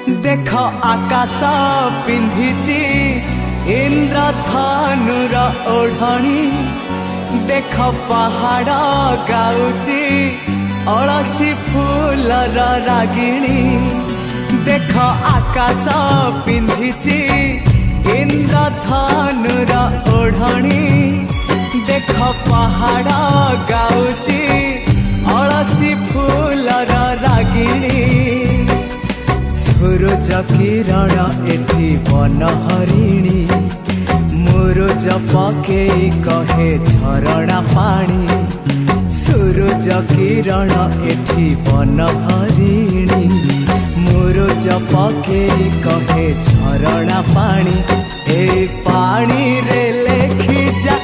देख आकाश पिंधिची इंद्रधनुर ओढ़णी देख पहाड़ गाउची अलसी फूलर रागिणी देख आकाश पिंधिची इंद्रधनुर ओढ़णी देख पहाड़ गाउची अलसी फूलर रागिणी सूरज किरण एठी वन हरिणी मुरुज पकेई कहे झरणा पानी सूरज किरण एठी वन हरिणी मुरुज पकेई कहे झरणा पानी ए पानी रे लेखी जा